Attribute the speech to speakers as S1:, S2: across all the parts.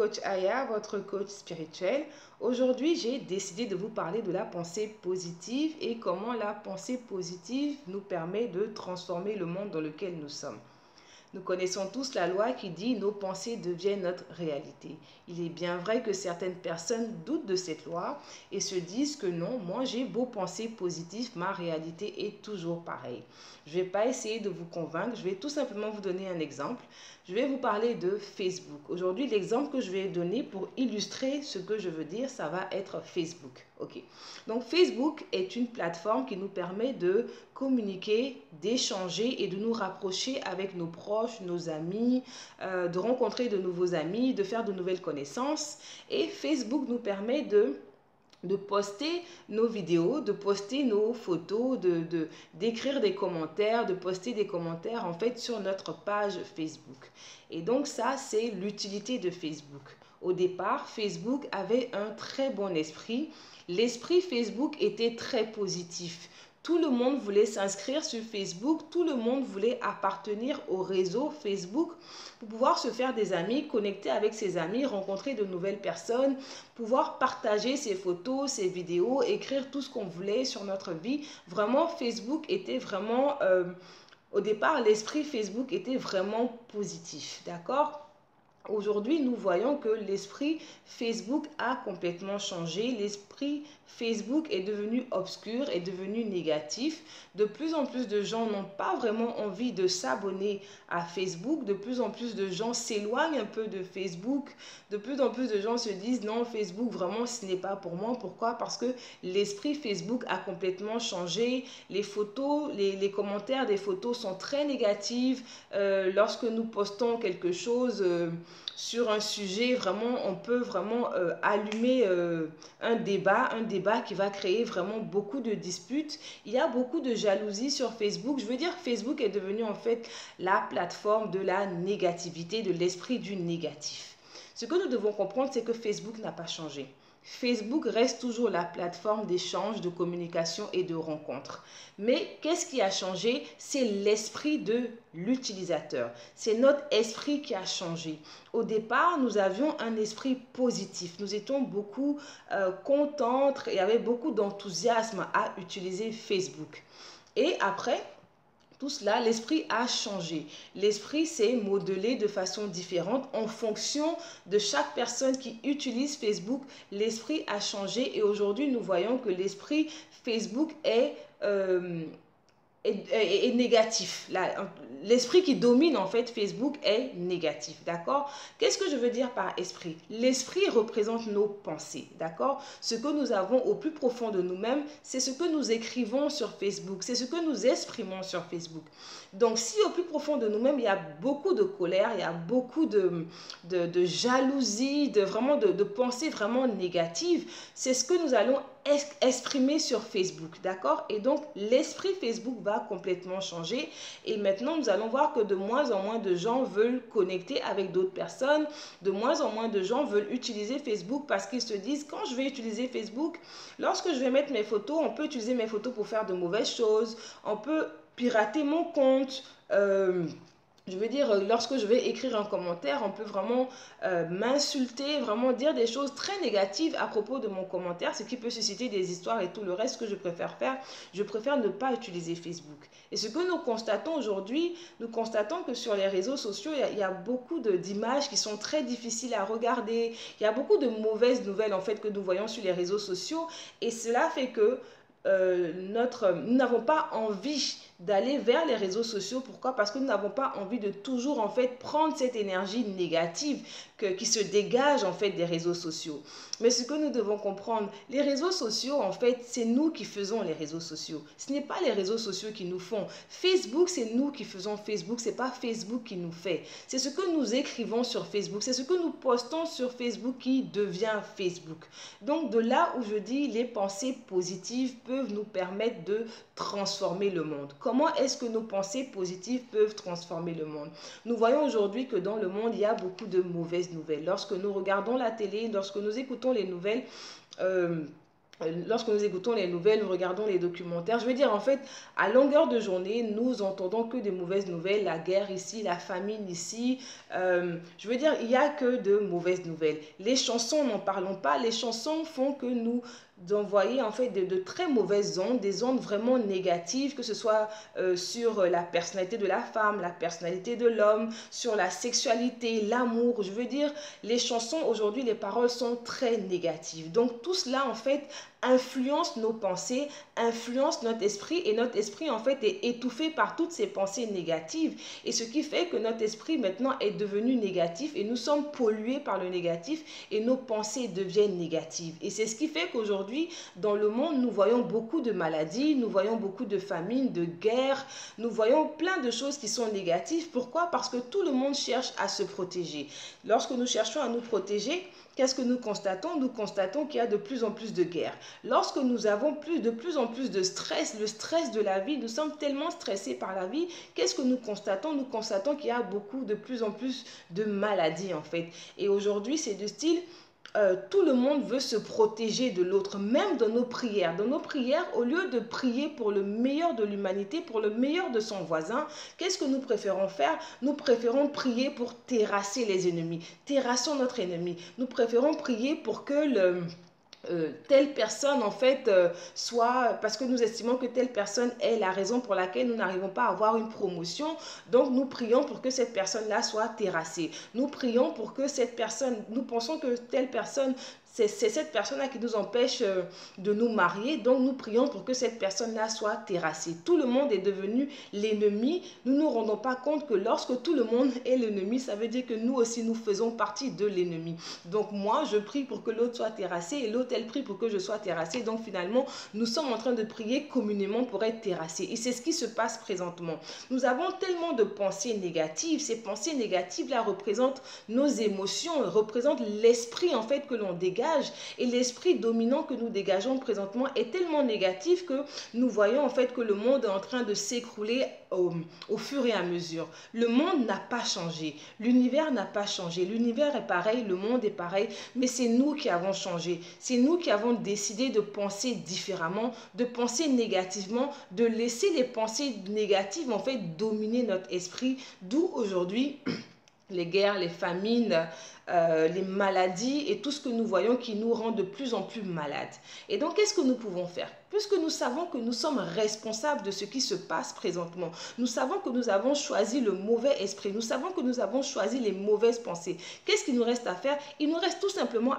S1: coach Aya, votre coach spirituel. Aujourd'hui, j'ai décidé de vous parler de la pensée positive et comment la pensée positive nous permet de transformer le monde dans lequel nous sommes. Nous connaissons tous la loi qui dit nos pensées deviennent notre réalité. Il est bien vrai que certaines personnes doutent de cette loi et se disent que non, moi j'ai beau penser positif, ma réalité est toujours pareille. Je ne vais pas essayer de vous convaincre, je vais tout simplement vous donner un exemple. Je vais vous parler de Facebook. Aujourd'hui, l'exemple que je vais donner pour illustrer ce que je veux dire, ça va être Facebook. Ok. Donc Facebook est une plateforme qui nous permet de communiquer, d'échanger et de nous rapprocher avec nos proches, nos amis, de rencontrer de nouveaux amis, de faire de nouvelles connaissances. Et Facebook nous permet de poster nos vidéos, de poster nos photos, d'écrire des commentaires, de poster des commentaires en fait sur notre page Facebook. Et donc ça, c'est l'utilité de Facebook. Au départ, Facebook avait un très bon esprit. L'esprit Facebook était très positif. Tout le monde voulait s'inscrire sur Facebook, tout le monde voulait appartenir au réseau Facebook pour pouvoir se faire des amis, connecter avec ses amis, rencontrer de nouvelles personnes, pouvoir partager ses photos, ses vidéos, écrire tout ce qu'on voulait sur notre vie. Vraiment, Facebook était vraiment, au départ, l'esprit Facebook était vraiment positif, d'accord ? Aujourd'hui, nous voyons que l'esprit Facebook a complètement changé. L'esprit Facebook est devenu obscur, est devenu négatif. De plus en plus de gens n'ont pas vraiment envie de s'abonner à Facebook. De plus en plus de gens s'éloignent un peu de Facebook. De plus en plus de gens se disent non, Facebook, vraiment, ce n'est pas pour moi. Pourquoi? Parce que l'esprit Facebook a complètement changé. Les photos, les commentaires des photos sont très négatifs. Lorsque nous postons quelque chose sur un sujet, vraiment, on peut vraiment allumer un débat qui va créer vraiment beaucoup de disputes. Il y a beaucoup de jalousie sur Facebook. Je veux dire, Facebook est devenu en fait la plateforme de la négativité, de l'esprit du négatif. Ce que nous devons comprendre, c'est que Facebook n'a pas changé. Facebook reste toujours la plateforme d'échange, de communication et de rencontre. Mais qu'est-ce qui a changé? C'est l'esprit de l'utilisateur. C'est notre esprit qui a changé. Au départ, nous avions un esprit positif. Nous étions beaucoup contentes et avait beaucoup d'enthousiasme à utiliser Facebook. Et après, tout cela, l'esprit a changé. L'esprit s'est modelé de façon différente en fonction de chaque personne qui utilise Facebook. L'esprit a changé et aujourd'hui, nous voyons que l'esprit Facebook est négatif. L'esprit qui domine en fait Facebook est négatif, d'accord? Qu'est-ce que je veux dire par esprit? L'esprit représente nos pensées, d'accord? Ce que nous avons au plus profond de nous-mêmes, c'est ce que nous écrivons sur Facebook, c'est ce que nous exprimons sur Facebook. Donc si au plus profond de nous-mêmes, il y a beaucoup de colère, il y a beaucoup de jalousie, de pensées vraiment négatives, c'est ce que nous allons exprimer sur Facebook, d'accord? Et donc l'esprit Facebook va complètement changer et maintenant nous allons voir que de moins en moins de gens veulent connecter avec d'autres personnes, de moins en moins de gens veulent utiliser Facebook parce qu'ils se disent quand je vais utiliser Facebook, lorsque je vais mettre mes photos, on peut utiliser mes photos pour faire de mauvaises choses, on peut pirater mon compte, je veux dire, lorsque je vais écrire un commentaire, on peut vraiment m'insulter, vraiment dire des choses très négatives à propos de mon commentaire, ce qui peut susciter des histoires et tout le reste que je préfère faire. Je préfère ne pas utiliser Facebook. Et ce que nous constatons aujourd'hui, nous constatons que sur les réseaux sociaux, il y a beaucoup d'images qui sont très difficiles à regarder. Il y a beaucoup de mauvaises nouvelles en fait que nous voyons sur les réseaux sociaux. Et cela fait que nous n'avons pas envie d'aller vers les réseaux sociaux. Pourquoi? Parce que nous n'avons pas envie de toujours en fait prendre cette énergie négative qui se dégage en fait des réseaux sociaux. Mais ce que nous devons comprendre, les réseaux sociaux en fait, c'est nous qui faisons les réseaux sociaux. Ce n'est pas les réseaux sociaux qui nous font. Facebook, c'est nous qui faisons Facebook, c'est pas Facebook qui nous fait. C'est ce que nous écrivons sur Facebook, c'est ce que nous postons sur Facebook qui devient Facebook. Donc de là où je dis les pensées positives peuvent nous permettre de transformer le monde. Comment est-ce que nos pensées positives peuvent transformer le monde? Nous voyons aujourd'hui que dans le monde, il y a beaucoup de mauvaises nouvelles. Lorsque nous regardons la télé, lorsque nous écoutons les nouvelles, lorsque nous écoutons les nouvelles, nous regardons les documentaires, je veux dire en fait, à longueur de journée, nous entendons que des mauvaises nouvelles, la guerre ici, la famine ici, je veux dire, il n'y a que de mauvaises nouvelles. Les chansons, n'en parlons pas, les chansons font que nous d'envoyer en fait de très mauvaises ondes, des ondes vraiment négatives, que ce soit sur la personnalité de la femme, la personnalité de l'homme, sur la sexualité, l'amour. Je veux dire, les chansons aujourd'hui, les paroles sont très négatives. Donc tout cela en fait influence nos pensées, influence notre esprit et notre esprit en fait est étouffé par toutes ces pensées négatives et ce qui fait que notre esprit maintenant est devenu négatif et nous sommes pollués par le négatif et nos pensées deviennent négatives et c'est ce qui fait qu'aujourd'hui dans le monde nous voyons beaucoup de maladies, nous voyons beaucoup de famines, de guerres, nous voyons plein de choses qui sont négatives. Pourquoi? Parce que tout le monde cherche à se protéger. Lorsque nous cherchons à nous protéger, qu'est-ce que nous constatons? Nous constatons qu'il y a de plus en plus de guerres. Lorsque nous avons de plus en plus de stress, le stress de la vie, nous sommes tellement stressés par la vie, qu'est-ce que nous constatons? Nous constatons qu'il y a de plus en plus de maladies en fait. Et aujourd'hui, c'est de style, tout le monde veut se protéger de l'autre, même dans nos prières. Dans nos prières, au lieu de prier pour le meilleur de l'humanité, pour le meilleur de son voisin, qu'est-ce que nous préférons faire? Nous préférons prier pour terrasser les ennemis. Terrassons notre ennemi. Nous préférons prier pour que telle personne en fait soit, parce que nous estimons que telle personne est la raison pour laquelle nous n'arrivons pas à avoir une promotion, donc nous prions pour que cette personne là soit terrassée, nous prions pour que cette personne, nous pensons que telle personne, c'est cette personne-là qui nous empêche de nous marier, donc nous prions pour que cette personne-là soit terrassée. Tout le monde est devenu l'ennemi. Nous ne nous rendons pas compte que lorsque tout le monde est l'ennemi, ça veut dire que nous aussi, nous faisons partie de l'ennemi. Donc moi, je prie pour que l'autre soit terrassé et l'autre, elle prie pour que je sois terrassé. Donc finalement, nous sommes en train de prier communément pour être terrassés. Et c'est ce qui se passe présentement. Nous avons tellement de pensées négatives. Ces pensées négatives-là représentent nos émotions, représentent l'esprit en fait que l'on dégage. Et l'esprit dominant que nous dégageons présentement est tellement négatif que nous voyons en fait que le monde est en train de s'écrouler au fur et à mesure. Le monde n'a pas changé, l'univers n'a pas changé, l'univers est pareil, le monde est pareil, mais c'est nous qui avons changé, c'est nous qui avons décidé de penser différemment, de penser négativement, de laisser les pensées négatives en fait dominer notre esprit, d'où aujourd'hui les guerres, les famines, les maladies et tout ce que nous voyons qui nous rend de plus en plus malades. Et donc, qu'est-ce que nous pouvons faire? Puisque nous savons que nous sommes responsables de ce qui se passe présentement, nous savons que nous avons choisi le mauvais esprit, nous savons que nous avons choisi les mauvaises pensées. Qu'est-ce qu'il nous reste à faire? Il nous reste tout simplement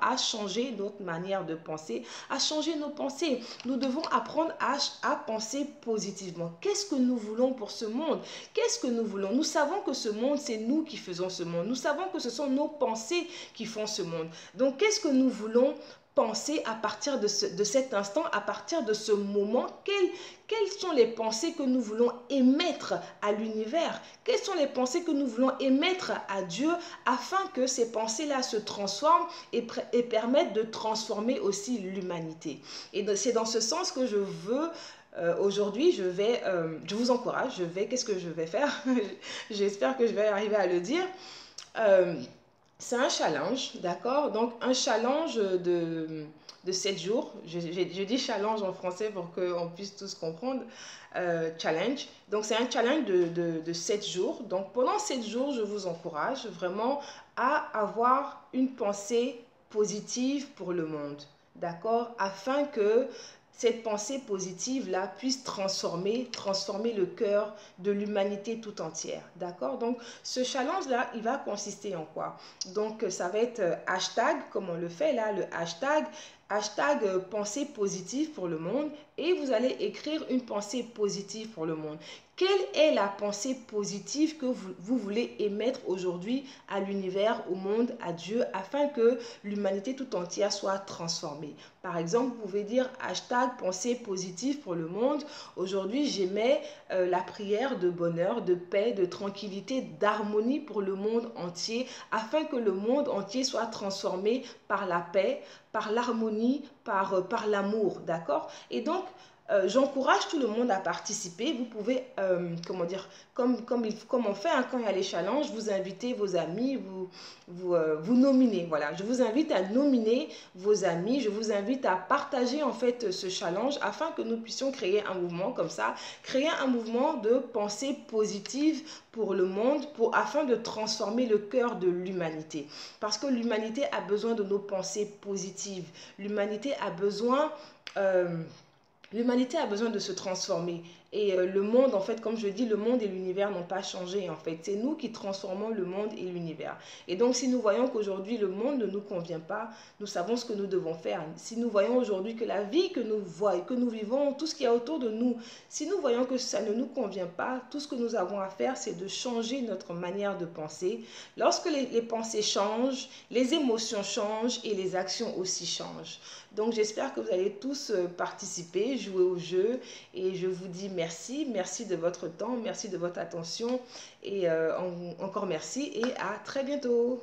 S1: à changer notre manière de penser, à changer nos pensées. Nous devons apprendre à penser positivement. Qu'est-ce que nous voulons pour ce monde? Qu'est-ce que nous voulons? Nous savons que ce monde, c'est nous qui faisons ce monde. Nous savons que ce sont nos pensées qui font ce monde. Donc, qu'est-ce que nous voulons penser à partir de cet instant, à partir de ce moment? Quelles sont les pensées que nous voulons émettre à l'univers? Quelles sont les pensées que nous voulons émettre à Dieu afin que ces pensées-là se transforment et permettent de transformer aussi l'humanité? Et c'est dans ce sens que je veux... aujourd'hui, je vous encourage, qu'est-ce que je vais faire? J'espère que je vais arriver à le dire. C'est un challenge, d'accord? Donc, un challenge de 7 jours. Je dis challenge en français pour qu'on puisse tous comprendre. Challenge. Donc, c'est un challenge de 7 jours. Donc, pendant 7 jours, je vous encourage vraiment à avoir une pensée positive pour le monde, d'accord? Afin que cette pensée positive-là puisse transformer le cœur de l'humanité tout entière. D'accord? Donc, ce challenge-là, il va consister en quoi? Donc, ça va être hashtag, comme on le fait là, le hashtag pensée positive pour le monde. Et vous allez écrire une pensée positive pour le monde. Quelle est la pensée positive que vous voulez émettre aujourd'hui à l'univers, au monde, à Dieu, afin que l'humanité tout entière soit transformée? Par exemple, vous pouvez dire hashtag pensée positive pour le monde. Aujourd'hui, j'émets la prière de bonheur, de paix, de tranquillité, d'harmonie pour le monde entier, afin que le monde entier soit transformé par la paix, par l'harmonie, par l'amour, d'accord? Et donc, j'encourage tout le monde à participer. Vous pouvez, comment dire, comme on fait hein, quand il y a les challenges, vous invitez vos amis, vous nominez. Voilà, je vous invite à nominer vos amis. Je vous invite à partager en fait ce challenge afin que nous puissions créer un mouvement comme ça, créer un mouvement de pensée positive pour le monde, afin de transformer le cœur de l'humanité. Parce que l'humanité a besoin de nos pensées positives. L'humanité a besoin... L'humanité a besoin de se transformer. Et le monde, en fait, comme je dis, le monde et l'univers n'ont pas changé, en fait. C'est nous qui transformons le monde et l'univers. Et donc, si nous voyons qu'aujourd'hui, le monde ne nous convient pas, nous savons ce que nous devons faire. Si nous voyons aujourd'hui que la vie que nous vivons, tout ce qu'il y a autour de nous, si nous voyons que ça ne nous convient pas, tout ce que nous avons à faire, c'est de changer notre manière de penser. Lorsque les pensées changent, les émotions changent et les actions aussi changent. Donc, j'espère que vous allez tous participer, jouer au jeu, et je vous dis merci de votre temps, merci de votre attention, et encore merci, et à très bientôt.